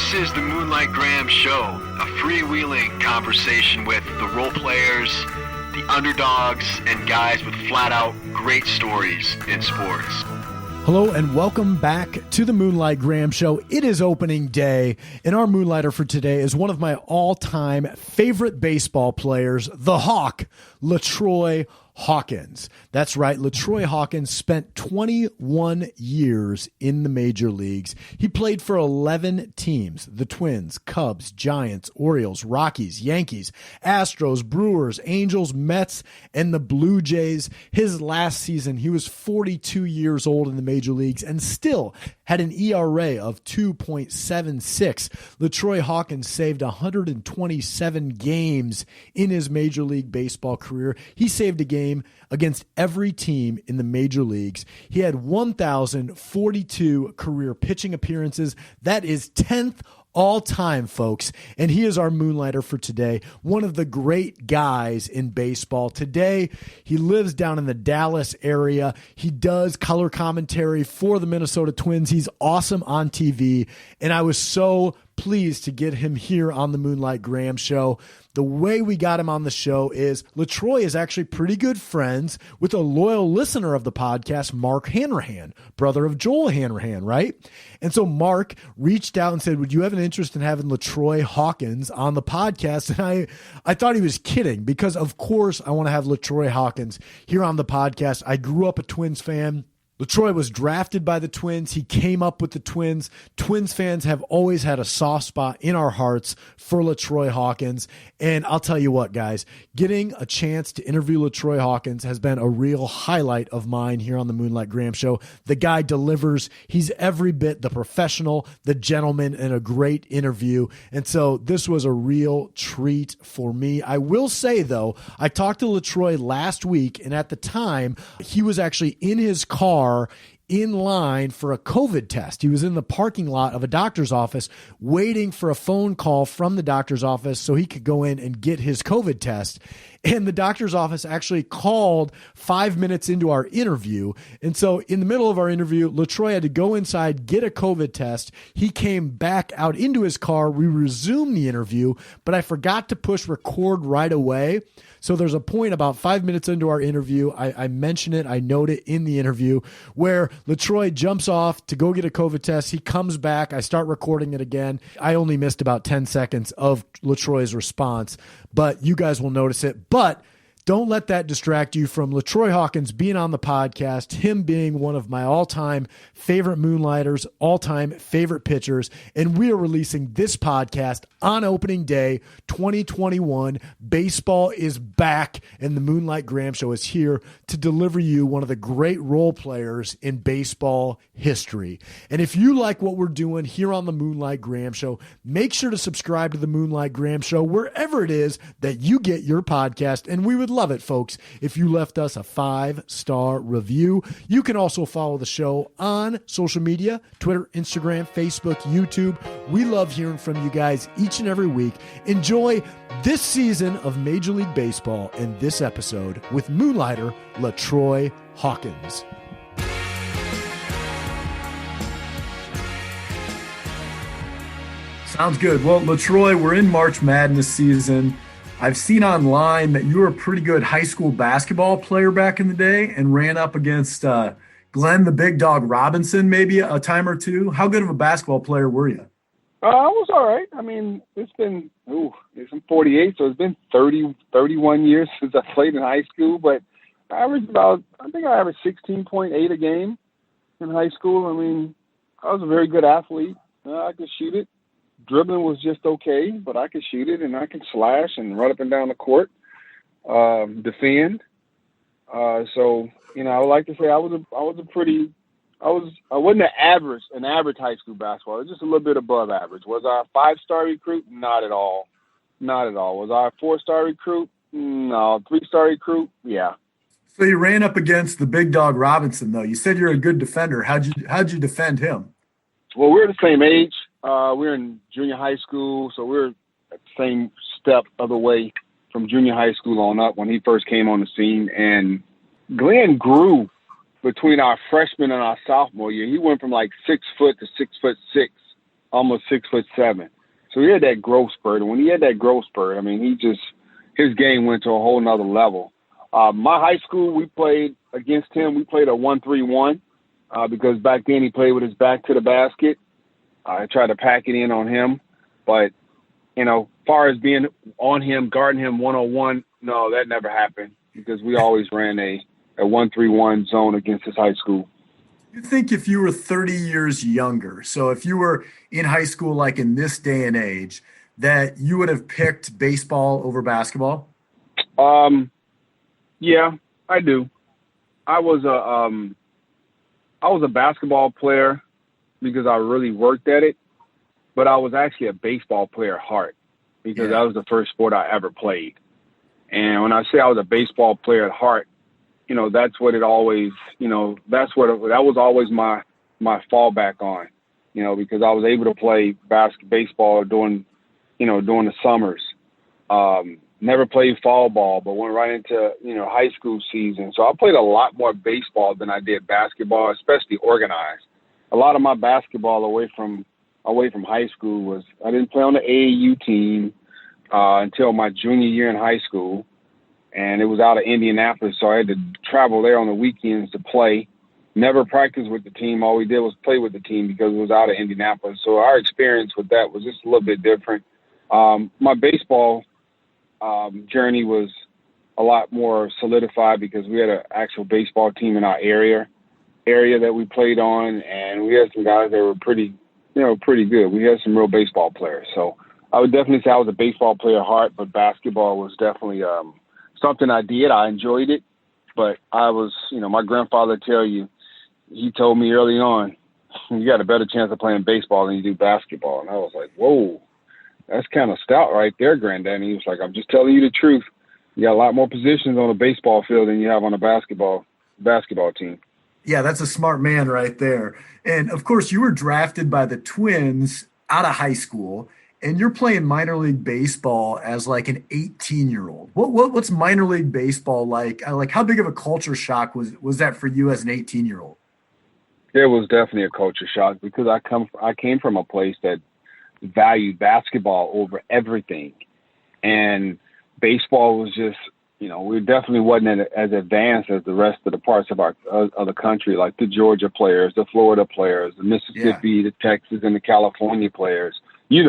This is the Moonlight Graham Show, a freewheeling conversation with the role players, the underdogs, and guys with flat-out great stories in sports. Hello and welcome back to the Moonlight Graham Show. It is opening day, and our Moonlighter for today is one of my all-time favorite baseball players, the Hawk, LaTroy Hawkins. That's right, LaTroy Hawkins spent 21 years in the major leagues. He played for 11 teams: the Twins, Cubs, Giants, Orioles, Rockies, Yankees, Astros, Brewers, Angels, Mets, and the Blue Jays. His last season, he was 42 years old in the major leagues and still had an ERA of 2.76. LaTroy Hawkins saved 127 games in his Major League Baseball career. He saved a game against every team in the major leagues. He had 1,042 career pitching appearances. That is 10th all time, folks. And he is our Moonlighter for today. One of the great guys in baseball. Today, he lives down in the Dallas area. He does color commentary for the Minnesota Twins. He's awesome on TV. And I was so pleased to get him here on the Moonlight Graham Show. The way we got him on the show is LaTroy is actually pretty good friends with a loyal listener of the podcast, Mark Hanrahan, brother of Joel Hanrahan, right? And so Mark reached out and said, would you have an interest in having LaTroy Hawkins on the podcast? And I thought he was kidding because, of course, I want to have LaTroy Hawkins here on the podcast. I grew up a Twins fan. LaTroy was drafted by the Twins. He came up with the Twins. Twins fans have always had a soft spot in our hearts for LaTroy Hawkins. And I'll tell you what, guys, getting a chance to interview LaTroy Hawkins has been a real highlight of mine here on the Moonlight Graham Show. The guy delivers. He's every bit the professional, the gentleman, and a great interview. And so this was a real treat for me. I will say, though, I talked to LaTroy last week, and at the time, he was actually in his car in line for a COVID test. He was in the parking lot of a doctor's office waiting for a phone call from the doctor's office so he could go in and get his COVID test. And the doctor's office actually called 5 minutes into our interview. And so in the middle of our interview, LaTroy had to go inside, get a COVID test. He came back out into his car. We resumed the interview, but I forgot to push record right away. So there's a point about 5 minutes into our interview, I mention it, I note it in the interview, where LaTroy jumps off to go get a COVID test. He comes back. I start recording it again. I only missed about 10 seconds of LaTroy's response, but you guys will notice it. But don't let that distract you from LaTroy Hawkins being on the podcast, him being one of my all-time favorite Moonlighters, all-time favorite pitchers, and we are releasing this podcast on opening day 2021. Baseball is back, and the Moonlight Graham Show is here to deliver you one of the great role players in baseball history. And if you like what we're doing here on the Moonlight Graham Show, make sure to subscribe to the Moonlight Graham Show wherever it is that you get your podcast, and we would love it, folks, if you left us a 5-star review. You can also follow the show on social media, Twitter, Instagram, Facebook, YouTube. We love hearing from you guys each and every week. Enjoy this season of Major League Baseball and this episode with Moonlighter LaTroy Hawkins. Sounds good. Well, LaTroy, we're in March Madness season. I've seen online that you were a pretty good high school basketball player back in the day and ran up against Glenn the Big Dog Robinson maybe a time or two. How good of a basketball player were you? I was all right. I mean, I'm 48, so it's been 31 years since I played in high school, but I averaged 16.8 a game in high school. I mean, I was a very good athlete. I could shoot it. Dribbling was just okay, but I could shoot it, and I could slash and run up and down the court, defend. So, I would like to say I wasn't an average high school basketball. I was just a little bit above average. Was I a 5-star recruit? Not at all. Not at all. Was I a 4-star recruit? No. 3-star recruit? Yeah. So you ran up against the Big Dog Robinson, though. You said you're a good defender. How'd you defend him? Well, we're the same age. We're in junior high school, so we're at the same step of the way from junior high school on up when he first came on the scene. And Glenn grew between our freshman and our sophomore year. He went from like 6 foot to 6'6", almost 6'7". So he had that growth spurt. And when he had that growth spurt, I mean, his game went to a whole nother level. My high school, we played against him. We played a 1-3-1 because back then he played with his back to the basket. I tried to pack it in on him. But, as far as being on him, guarding him one-on-one, no, that never happened because we always ran a 1-3-1 zone against his high school. You think if you were 30 years younger, so if you were in high school like in this day and age, that you would have picked baseball over basketball? Yeah, I do. I was a basketball player because I really worked at it, but I was actually a baseball player at heart because that was the first sport I ever played. And when I say I was a baseball player at heart, that's what it always, that was always my fallback on, because I was able to play baseball during the summers. Never played fall ball, but went right into, high school season. So I played a lot more baseball than I did basketball, especially organized. A lot of my basketball away from high school was I didn't play on the AAU team until my junior year in high school. And it was out of Indianapolis, so I had to travel there on the weekends to play. Never practiced with the team. All we did was play with the team because it was out of Indianapolis. So our experience with that was just a little bit different. My baseball journey was a lot more solidified because we had an actual baseball team in our area that we played on, and we had some guys that were pretty good. We had some real baseball players. So I would definitely say I was a baseball player at heart, but basketball was definitely something I did. I enjoyed it, but I was, my grandfather he told me early on, you got a better chance of playing baseball than you do basketball. And I was like, whoa, that's kind of stout right there, Granddad. And he was like, I'm just telling you the truth. You got a lot more positions on a baseball field than you have on a basketball team. Yeah, that's a smart man right there. And of course, you were drafted by the Twins out of high school. And you're playing minor league baseball as like an 18-year-old. What's minor league baseball like? Like, how big of a culture shock was that for you as an 18-year-old? It was definitely a culture shock because I came from a place that valued basketball over everything, and baseball was just we definitely wasn't as advanced as the rest of the parts of the country, like the Georgia players, the Florida players, the Mississippi, the Texas, and the California players. Being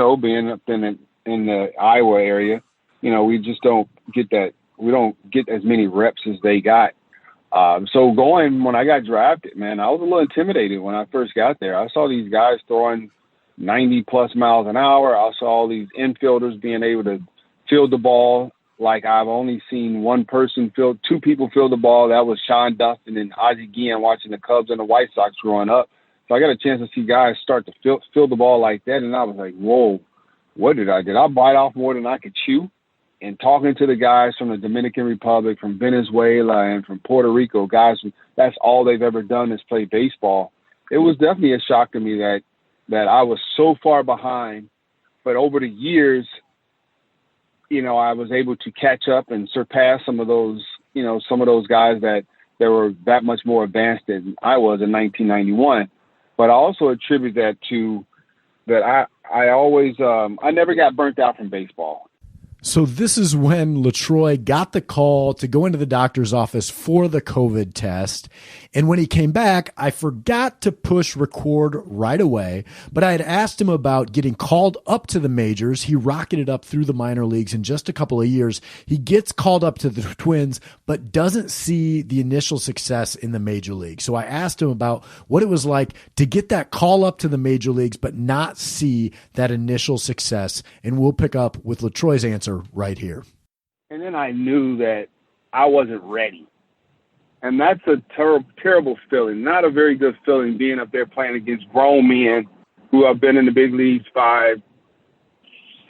up in the Iowa area, we just don't get that. We don't get as many reps as they got. So when I got drafted, man, I was a little intimidated when I first got there. I saw these guys throwing 90+ miles an hour. I saw all these infielders being able to field the ball. Like I've only seen two people field the ball. That was Sean Dustin and Ozzie Guillen watching the Cubs and the White Sox growing up. So I got a chance to see guys start to field the ball like that, and I was like, whoa, what did I do? I bite off more than I could chew. And talking to the guys from the Dominican Republic, from Venezuela, and from Puerto Rico, guys, that's all they've ever done is play baseball. It was definitely a shock to me that I was so far behind. But over the years, I was able to catch up and surpass some of those guys that were that much more advanced than I was in 1991. But I also attribute that to that I always I never got burnt out from baseball. So this is when LaTroy got the call to go into the doctor's office for the COVID test. And when he came back, I forgot to push record right away, but I had asked him about getting called up to the majors. He rocketed up through the minor leagues in just a couple of years. He gets called up to the Twins, but doesn't see the initial success in the major league. So I asked him about what it was like to get that call up to the major leagues, but not see that initial success. And we'll pick up with LaTroy's answer right here. And then I knew that I wasn't ready. And that's a terrible feeling, not a very good feeling, being up there playing against grown men who have been in the big leagues 5,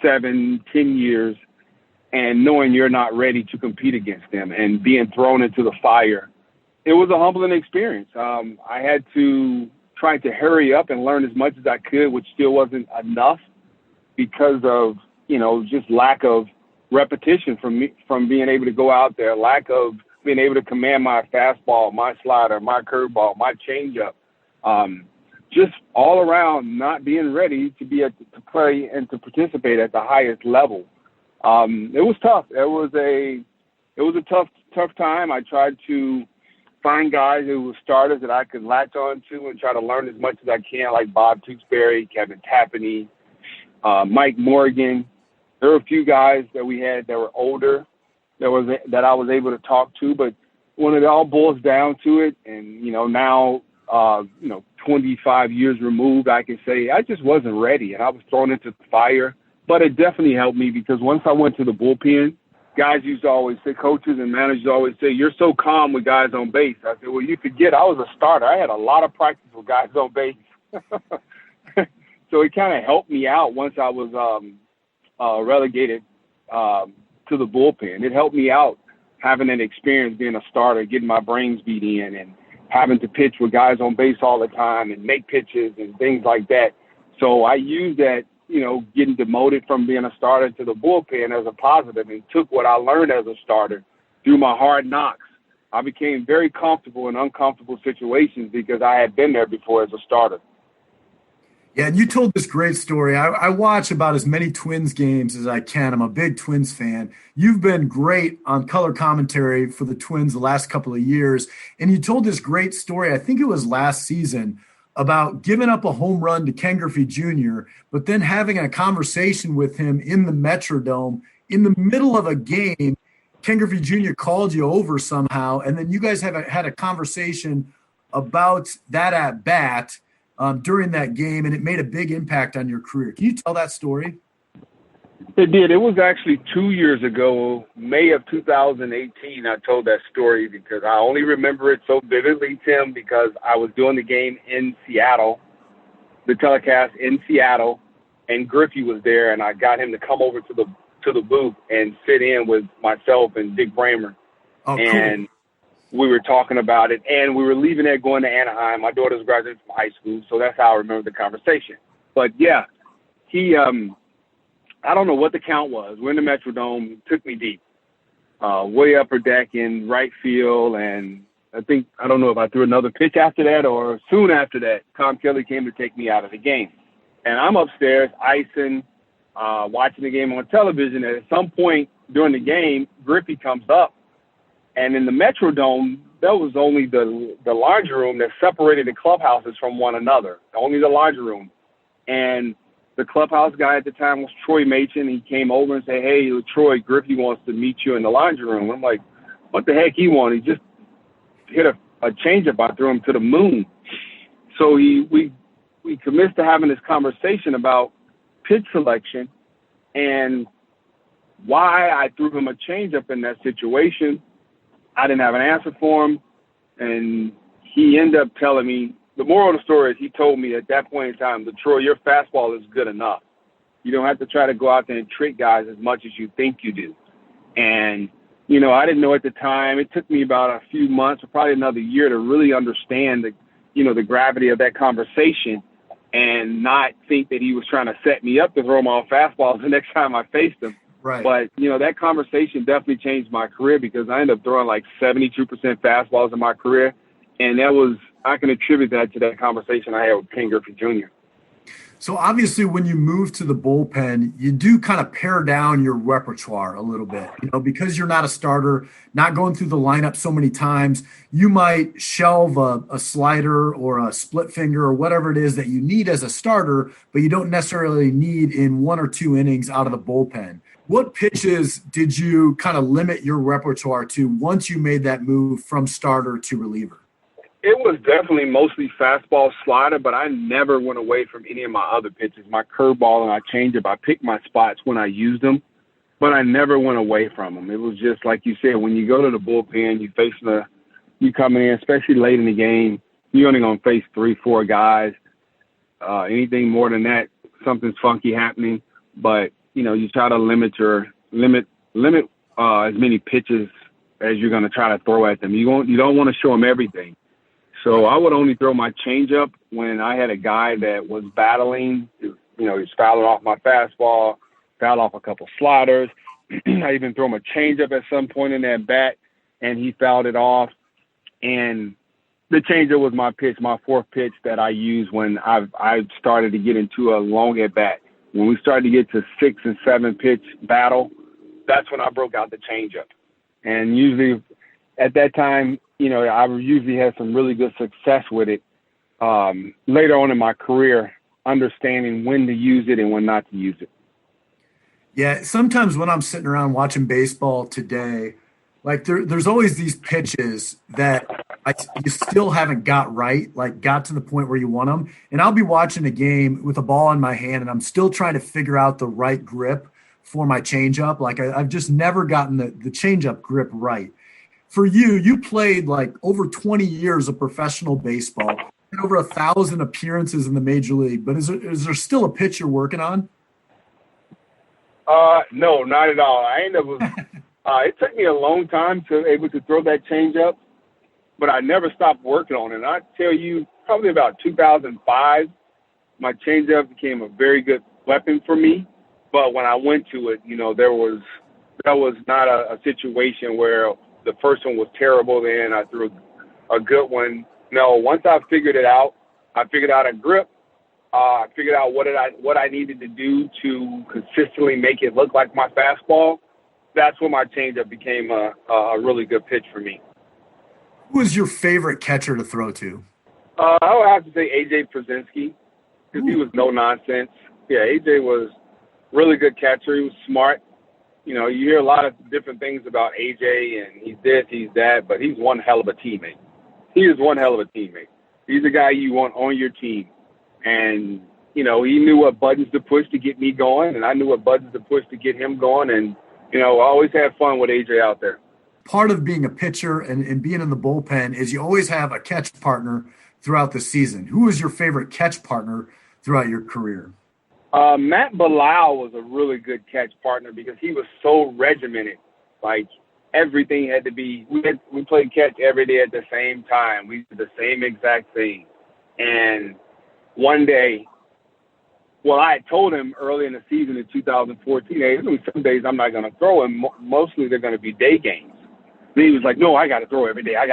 7, 10 years, and knowing you're not ready to compete against them and being thrown into the fire. It was a humbling experience. I had to try to hurry up and learn as much as I could, which still wasn't enough because of, just lack of repetition from being able to go out there, lack of being able to command my fastball, my slider, my curveball, my changeup. just all around not being ready to play and to participate at the highest level. It was tough. It was a tough time. I tried to find guys who were starters that I could latch on to and try to learn as much as I can, like Bob Tewksbury, Kevin Tappaney, Mike Morgan. There were a few guys that we had that were older that I was able to talk to, but when it all boils down to it, and now 25 years removed, I can say I just wasn't ready, and I was thrown into the fire. But it definitely helped me, because once I went to the bullpen, guys used to always say, coaches and managers always say, "You're so calm with guys on base." I said, "Well, you forget I was a starter. I had a lot of practice with guys on base." So it kind of helped me out once I was relegated to the bullpen. It helped me out having an experience being a starter, getting my brains beat in, and having to pitch with guys on base all the time and make pitches and things like that. So I used that, getting demoted from being a starter to the bullpen as a positive, and took what I learned as a starter through my hard knocks. I became very comfortable in uncomfortable situations because I had been there before as a starter. Yeah, and you told this great story. I watch about as many Twins games as I can. I'm a big Twins fan. You've been great on color commentary for the Twins the last couple of years, and you told this great story, I think it was last season, about giving up a home run to Ken Griffey Jr., but then having a conversation with him in the Metrodome in the middle of a game. Ken Griffey Jr. called you over somehow, and then you guys had a conversation about that at bat during that game, and it made a big impact on your career. Can you tell that story? It did. It was actually 2 years ago, May of 2018, I told that story, because I only remember it so vividly, Tim, because I was doing the game in Seattle, the telecast in Seattle, and Griffey was there, and I got him to come over to the booth and sit in with myself and Dick Bramer. Oh, cool. And we were talking about it, and we were leaving there going to Anaheim. My daughter's graduating from high school, so that's how I remember the conversation. But yeah, he, I don't know what the count was. We're in the Metrodome, took me deep, way upper deck in right field, and I don't know if I threw another pitch after that or soon after that, Tom Kelly came to take me out of the game. And I'm upstairs icing, watching the game on television, and at some point during the game, Griffey comes up. And in the Metrodome, that was only the larger room that separated the clubhouses from one another, only the larger room. And the clubhouse guy at the time was Troy Machin. He came over and said, "Hey, LaTroy, Griffey wants to meet you in the laundry room." I'm like, what the heck he want? He just hit a changeup. I threw him to the moon. So we commenced to having this conversation about pitch selection and why I threw him a changeup in that situation. I didn't have an answer for him, and he ended up telling me, the moral of the story is he told me at that point in time, "LaTroy, your fastball is good enough. You don't have to try to go out there and trick guys as much as you think you do." And, I didn't know at the time. It took me about a few months or probably another year to really understand the gravity of that conversation and not think that he was trying to set me up to throw my fastballs the next time I faced him. Right. But, that conversation definitely changed my career, because I ended up throwing like 72% fastballs in my career. And I can attribute that to that conversation I had with Ken Griffey Jr. So obviously when you move to the bullpen, you do kind of pare down your repertoire a little bit, because you're not a starter, not going through the lineup so many times. You might shelve a slider or a split finger or whatever it is that you need as a starter, but you don't necessarily need in 1 or 2 innings out of the bullpen. What pitches did you kind of limit your repertoire to once you made that move from starter to reliever? It was definitely mostly fastball, slider, but I never went away from any of my other pitches. My curveball and my changeup, I picked my spots when I used them, but I never went away from them. It was just like you said, when you go to the bullpen, you coming in, especially late in the game, you're only going to face 3-4 guys. Anything more than that, something's funky happening. But, you try to limit as many pitches as you're going to try to throw at them. You don't want to show them everything. So I would only throw my changeup when I had a guy that was battling. He's fouling off my fastball, fouled off a couple sliders. I even threw him a changeup at some point in that bat, and he fouled it off. And, The changeup was my pitch, my fourth pitch that I used when I started to get into a long at bat. When we started to get to 6 and 7 pitch battle, that's when I broke out the changeup. And usually at that time, I usually had some really good success with it. Later on in my career, understanding when to use it and when not to use it. Yeah, sometimes when I'm sitting around watching baseball today, like there's always these pitches that you still haven't got right, like got to the point where you want them. And I'll be watching a game with a ball in my hand, and I'm still trying to figure out the right grip for my changeup. Like I've just never gotten the changeup grip right. For you played like over 20 years of professional baseball, and over 1,000 appearances in the major league. But is there still a pitch you're working on? No, not at all. It took me a long time to able to throw that changeup, but I never stopped working on it. And I tell you, probably about 2005, my changeup became a very good weapon for me. But when I went to it, that was not a situation where the first one was terrible, then I threw a good one. No, once I figured it out, I figured out a grip. I figured out what I needed to do to consistently make it look like my fastball. That's when my changeup became a really good pitch for me. Who was your favorite catcher to throw to? I would have to say A.J. Przinsky, because he was no nonsense. Yeah, A.J. was really good catcher. He was smart. You hear a lot of different things about A.J. and he's this, he's that, but he's one hell of a teammate. He is one hell of a teammate. He's a guy you want on your team. And, he knew what buttons to push to get me going, and I knew what buttons to push to get him going. And, I always had fun with A.J. out there. Part of being a pitcher and being in the bullpen is you always have a catch partner throughout the season. Who was your favorite catch partner throughout your career? Matt Bilal was a really good catch partner because he was so regimented. Like, everything had to be – we played catch every day at the same time. We did the same exact thing. And one day – I had told him early in the season in 2014, hey, some days I'm not going to throw, and mostly they're going to be day games. And he was like, no, I got to throw every day. I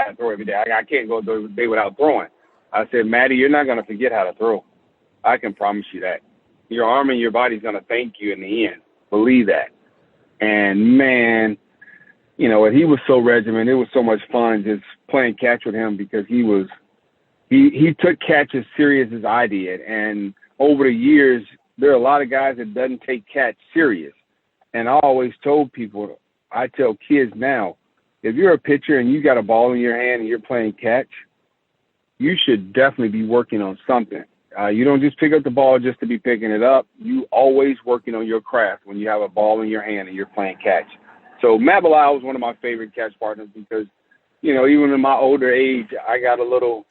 can't go a day without throwing. I said, Matty, you're not going to forget how to throw. I can promise you that. Your arm and your body's going to thank you in the end. Believe that. And, man, he was so regimented. It was so much fun just playing catch with him because he took catch as serious as I did. And over the years, there are a lot of guys that doesn't take catch serious. And I always told people, I tell kids now, if you're a pitcher and you got a ball in your hand and you're playing catch, you should definitely be working on something. You don't just pick up the ball just to be picking it up. You always working on your craft when you have a ball in your hand and you're playing catch. So Matt Bilal was one of my favorite catch partners because, even in my older age, I got a little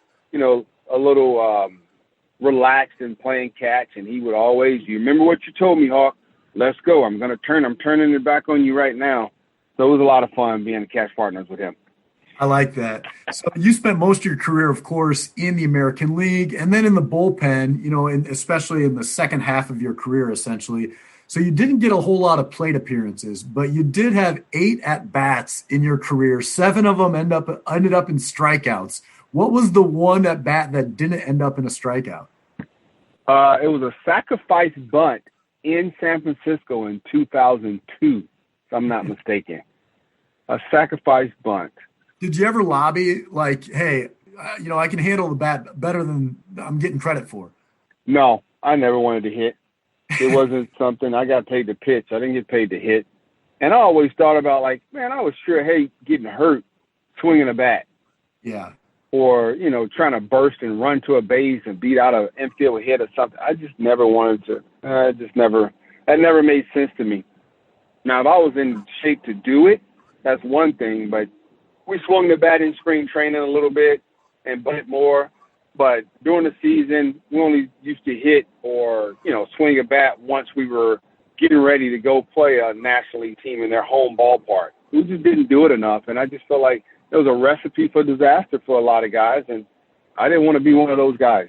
relaxed in playing catch, and he would always, you remember what you told me, Hawk? Let's go. I'm turning it back on you right now. So it was a lot of fun being catch partners with him. I like that. So you spent most of your career, of course, in the American League and then in the bullpen, and especially in the second half of your career, essentially. So you didn't get a whole lot of plate appearances, but you did have 8 at-bats in your career. 7 of them ended up in strikeouts. What was the one at-bat that didn't end up in a strikeout? It was a sacrifice bunt in San Francisco in 2002, if I'm not mistaken. A sacrifice bunt. Did you ever lobby like, hey, I can handle the bat better than I'm getting credit for? No, I never wanted to hit. It wasn't something I got paid to pitch. I didn't get paid to hit. And I always thought about I would sure hate getting hurt swinging a bat. Yeah. Or, trying to burst and run to a base and beat out an infield hit or something. I just never wanted to. That never made sense to me. Now, if I was in shape to do it, that's one thing. But we swung the bat in spring training a little bit and bunt more. But during the season, we only used to hit or, swing a bat once we were getting ready to go play a National League team in their home ballpark. We just didn't do it enough. And I just felt like it was a recipe for disaster for a lot of guys. And I didn't want to be one of those guys.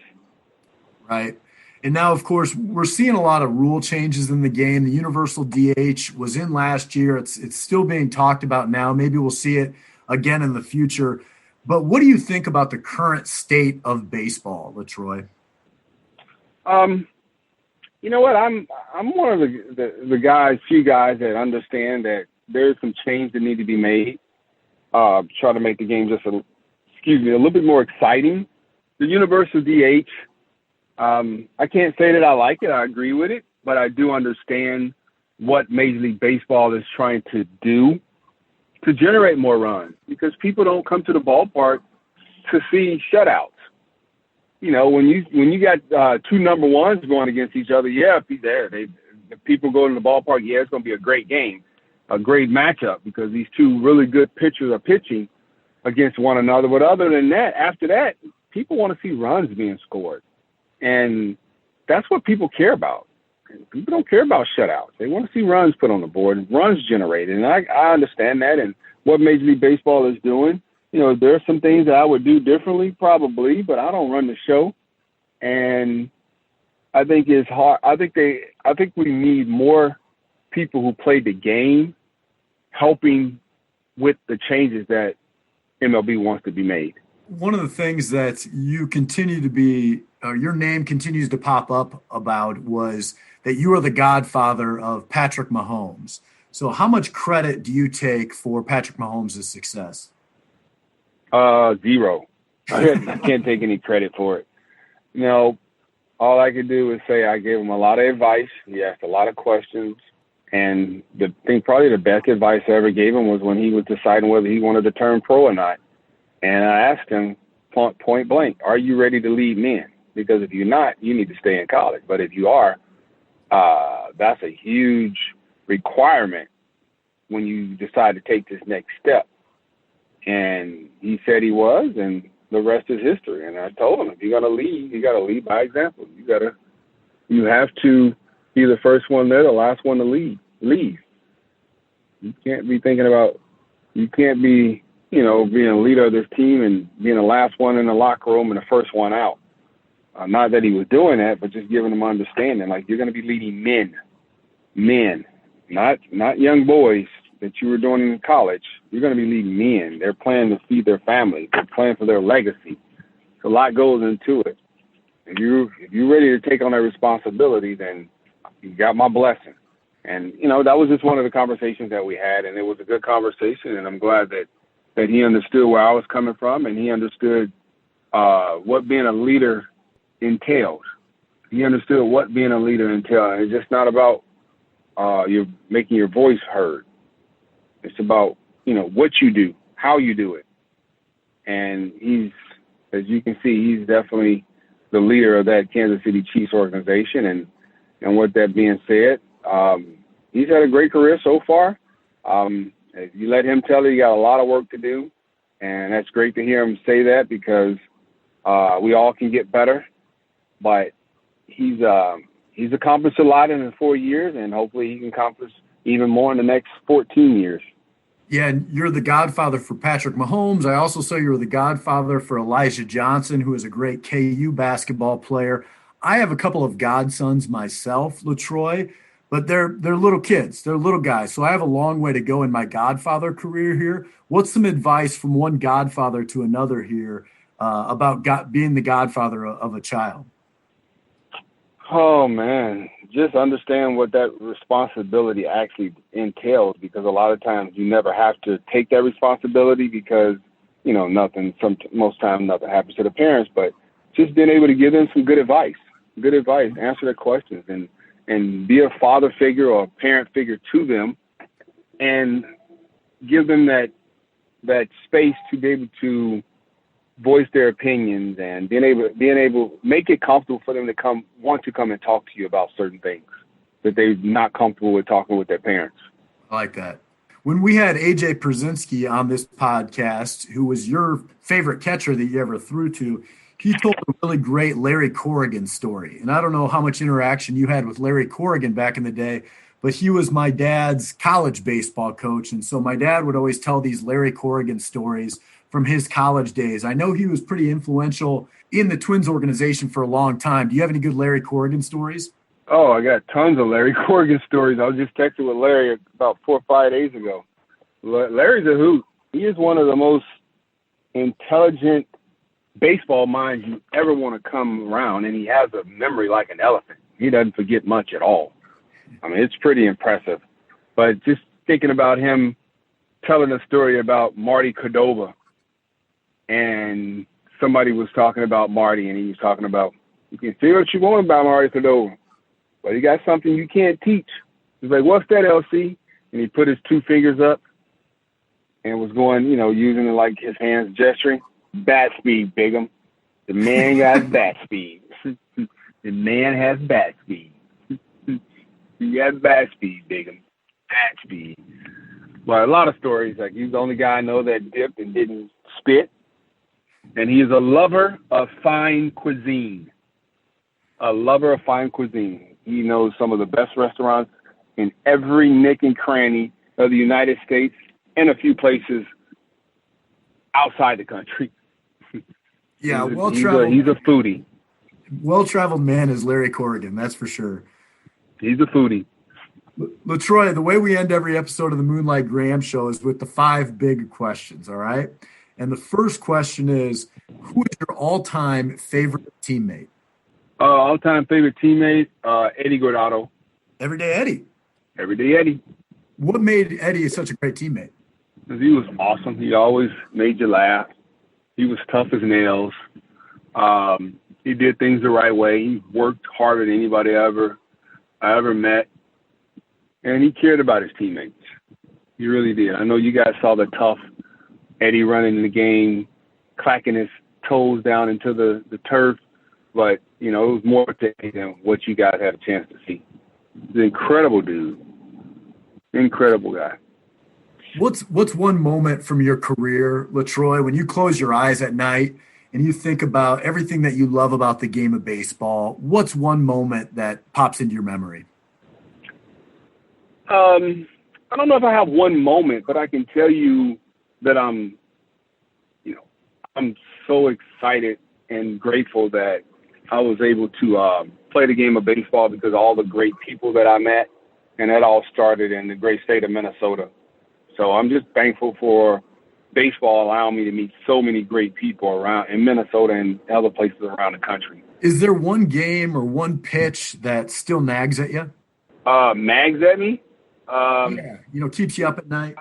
Right. And now, of course, we're seeing a lot of rule changes in the game. The universal DH was in last year. It's still being talked about now. Maybe we'll see it again in the future. But what do you think about the current state of baseball, LaTroy? You know what? I'm one of the few guys that understand that there's some change that need to be made. Try to make the game just a little bit more exciting. The universal DH, I can't say that I like it. I agree with it, but I do understand what Major League Baseball is trying to do to generate more runs, because people don't come to the ballpark to see shutouts. You know, when you got two number ones going against each other, yeah, the people go to the ballpark, yeah, it's going to be a great game, a great matchup, because these two really good pitchers are pitching against one another. But other than that, after that, people want to see runs being scored. And that's what people care about. People don't care about shutouts. They want to see runs put on the board and runs generated. And I understand that. And what Major League Baseball is doing, you know, there are some things that I would do differently, probably, but I don't run the show. And I think it's hard. I think we need more people who play the game helping with the changes that MLB wants to be made. One of the things that you continue to be, your name continues to pop up about, was that you are the godfather of Patrick Mahomes. So how much credit do you take for Patrick Mahomes' success? Zero. I can't take any credit for it. You know, all I could do is say I gave him a lot of advice. He asked a lot of questions. And probably the best advice I ever gave him was when he was deciding whether he wanted to turn pro or not. And I asked him point blank, are you ready to lead men? Because if you're not, you need to stay in college. But if you are, that's a huge requirement when you decide to take this next step. And he said he was, and the rest is history. And I told him, if you're going to lead, you got to lead by example. You have to be the first one there, the last one to leave. You can't be being a leader of this team and being the last one in the locker room and the first one out. Not that he was doing that, but just giving them understanding, like, you're going to be leading men, not young boys that you were doing in college. You're going to be leading men. They're planning to feed their families. They're planning for their legacy. So a lot goes into it. If you're ready to take on that responsibility, then you got my blessing. And, you know, that was just one of the conversations that we had, and it was a good conversation, and I'm glad that he understood where I was coming from, and he understood what being a leader entails. He understood what being a leader entails. And it's just not about you're making your voice heard. It's about, you know, what you do, how you do it. And he's, as you can see, he's definitely the leader of that Kansas City Chiefs organization. And with that being said, he's had a great career so far. If you let him tell you, you got a lot of work to do. And that's great to hear him say that, because we all can get better. But he's accomplished a lot in 4 years, and hopefully he can accomplish even more in the next 14 years. Yeah, and you're the godfather for Patrick Mahomes. I also saw you were the godfather for Elijah Johnson, who is a great KU basketball player. I have a couple of godsons myself, LaTroy, but they're little kids. They're little guys. So I have a long way to go in my godfather career here. What's some advice from one godfather to another here about being the godfather of a child? Oh, man, just understand what that responsibility actually entails, because a lot of times you never have to take that responsibility because, you know, most times nothing happens to the parents, but just being able to give them some good advice, answer their questions, and be a father figure or a parent figure to them, and give them that space to be able to voice their opinions, and being able make it comfortable for them to want to come and talk to you about certain things that they're not comfortable with talking with their parents. I like that. When we had AJ Przinsky on this podcast, who was your favorite catcher that you ever threw to, he told a really great Larry Corrigan story. And I don't know how much interaction you had with Larry Corrigan back in the day, but he was my dad's college baseball coach. And so my dad would always tell these Larry Corrigan stories from his college days. I know he was pretty influential in the Twins organization for a long time. Do you have any good Larry Corrigan stories? Oh, I got tons of Larry Corrigan stories. I was just texting with Larry about 4 or 5 days ago. Larry's a hoot. He is one of the most intelligent baseball mind you ever want to come around, and he has a memory like an elephant. He doesn't forget much at all. I mean, it's pretty impressive. But just thinking about him telling a story about Marty Cordova, and somebody was talking about Marty, and he was talking about, you can say what you want about Marty Cordova, but he got something you can't teach. He's like, what's that, LC? And he put his two fingers up and was going, using it like his hands gesturing. Bat speed, Bigum. The man got bat speed. The man has bat speed. He got bat speed, Bigum. Bat speed. But a lot of stories, like he's the only guy I know that dipped and didn't spit. And he is a lover of fine cuisine. A lover of fine cuisine. He knows some of the best restaurants in every nick and cranny of the United States and a few places outside the country. Yeah, well-traveled. He's a foodie. Well-traveled man is Larry Corrigan, that's for sure. He's a foodie. LaTroy, the way we end every episode of the Moonlight Graham Show is with the 5 big questions, all right? And the first question is, who is your all-time favorite teammate? All-time favorite teammate, Eddie Guardado. Everyday Eddie. Everyday Eddie. What made Eddie such a great teammate? Because he was awesome. He always made you laugh. He was tough as nails. He did things the right way. He worked harder than anybody I ever met. And he cared about his teammates. He really did. I know you guys saw the tough Eddie running in the game, clacking his toes down into the turf. But, it was more to Eddie than what you guys had a chance to see. He's an incredible dude. Incredible guy. What's one moment from your career, LaTroy, when you close your eyes at night and you think about everything that you love about the game of baseball? What's one moment that pops into your memory? I don't know if I have one moment, but I can tell you that I'm so excited and grateful that I was able to play the game of baseball because of all the great people that I met, and that all started in the great state of Minnesota. So I'm just thankful for baseball allowing me to meet so many great people around in Minnesota and other places around the country. Is there one game or one pitch that still nags at you? Nags at me? Keeps you up at night?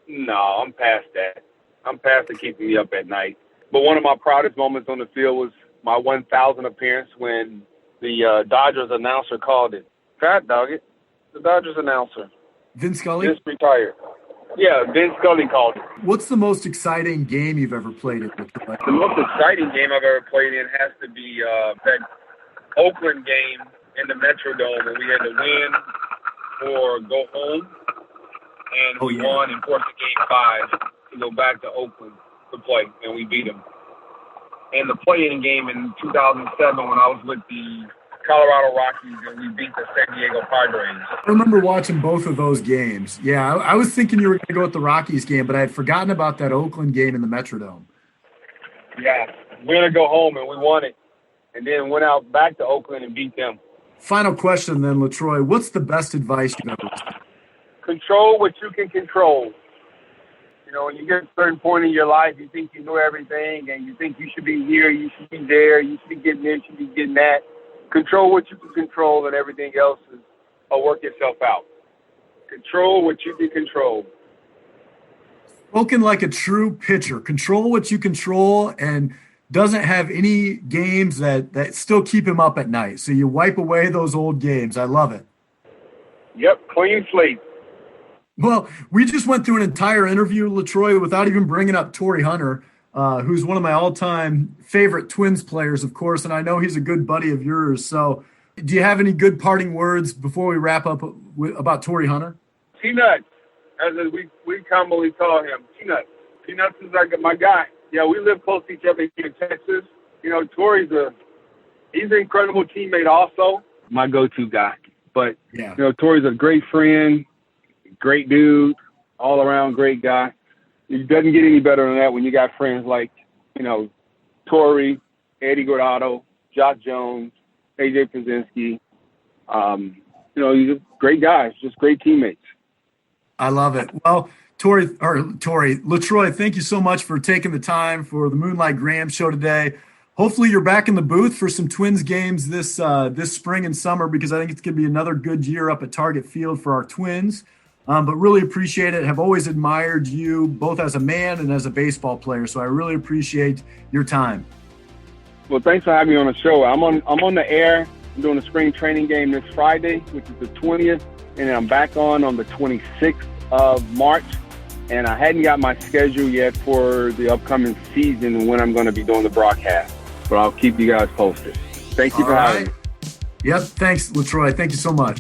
No, I'm past that. I'm past the keeping me up at night. But one of my proudest moments on the field was my 1,000th appearance when the Dodgers announcer called it. Fat dog it. The Dodgers announcer. Vince Scully? Vince retired. Yeah, Vince Scully called it. What's the most exciting game you've ever played in? The most exciting game I've ever played in has to be that Oakland game in the Metrodome when we had to win or go home. And we won and forced the game 5 to go back to Oakland to play, and we beat them. And the play-in game in 2007 when I was with the Colorado Rockies and we beat the San Diego Padres. I remember watching both of those games. Yeah, I was thinking you were going to go with the Rockies game, but I had forgotten about that Oakland game in the Metrodome. Yeah, we're going to go home, and we won it. And then went out back to Oakland and beat them. Final question then, LaTroy. What's the best advice you've ever received? Control what you can control. When you get a certain point in your life, you think you know everything, and you think you should be here, you should be there, you should be getting this, you should be getting that. Control what you can control, and everything else will work itself out. Control what you can control. Spoken like a true pitcher. Control what you control and doesn't have any games that still keep him up at night. So you wipe away those old games. I love it. Yep, clean slate. Well, we just went through an entire interview, LaTroy, without even bringing up Torrey Hunter, who's one of my all-time favorite Twins players, of course, and I know he's a good buddy of yours. So do you have any good parting words before we wrap up about Torrey Hunter? T-Nuts, as we commonly call him, T-Nuts. T-Nuts is like my guy. Yeah, we live close to each other here in Texas. Torrey's he's an incredible teammate also. My go-to guy. But, Torrey's a great friend, great dude, all-around great guy. It doesn't get any better than that when you got friends like, Torrey, Eddie Guardado, Josh Jones, AJ Pierzynski. These are great guys, just great teammates. I love it. Well, LaTroy, thank you so much for taking the time for the Moonlight Graham show today. Hopefully you're back in the booth for some Twins games this spring and summer, because I think it's going to be another good year up at Target Field for our Twins. But really appreciate it. Have always admired you both as a man and as a baseball player. So I really appreciate your time. Well, thanks for having me on the show. I'm on the air. I'm doing a spring training game this Friday, which is the 20th, and then I'm back on the 26th of March. And I hadn't got my schedule yet for the upcoming season when I'm going to be doing the broadcast. But I'll keep you guys posted. Thank you for having me. Yep. Thanks, LaTroy. Thank you so much.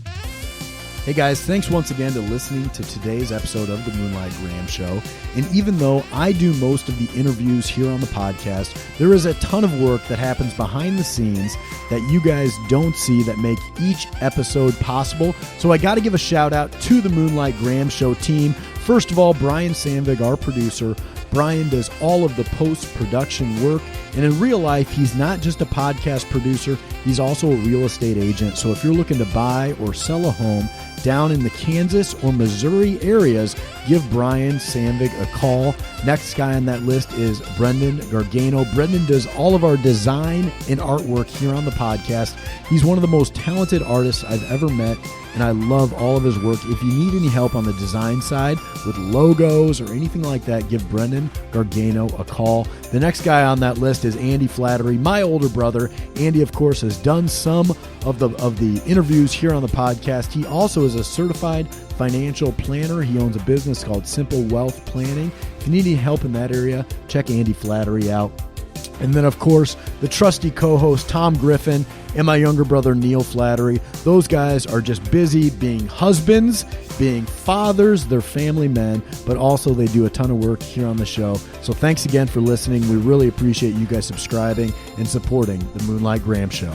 Hey guys, thanks once again to listening to today's episode of the Moonlight Graham Show. And even though I do most of the interviews here on the podcast, there is a ton of work that happens behind the scenes that you guys don't see that make each episode possible. So I got to give a shout out to the Moonlight Graham Show team. First of all, Brian Sandvig, our producer. Brian does all of the post-production work, and in real life, he's not just a podcast producer, he's also a real estate agent. So if you're looking to buy or sell a home down in the Kansas or Missouri areas, give Brian Sandvig a call. Next guy on that list is Brendan Gargano. Brendan does all of our design and artwork here on the podcast. He's one of the most talented artists I've ever met, and I love all of his work. If you need any help on the design side with logos or anything like that, give Brendan Gargano a call. The next guy on that list is Andy Flattery, my older brother. Andy, of course, has done some of the interviews here on the podcast. He also is a certified financial planner. He owns a business called Simple Wealth Planning. If you need any help in that area, check Andy Flattery out. And then, of course, the trusty co-host Tom Griffin and my younger brother Neil Flattery. Those guys are just busy being husbands, being fathers, they're family men, but also they do a ton of work here on the show. So thanks again for listening. We really appreciate you guys subscribing and supporting the Moonlight Graham Show.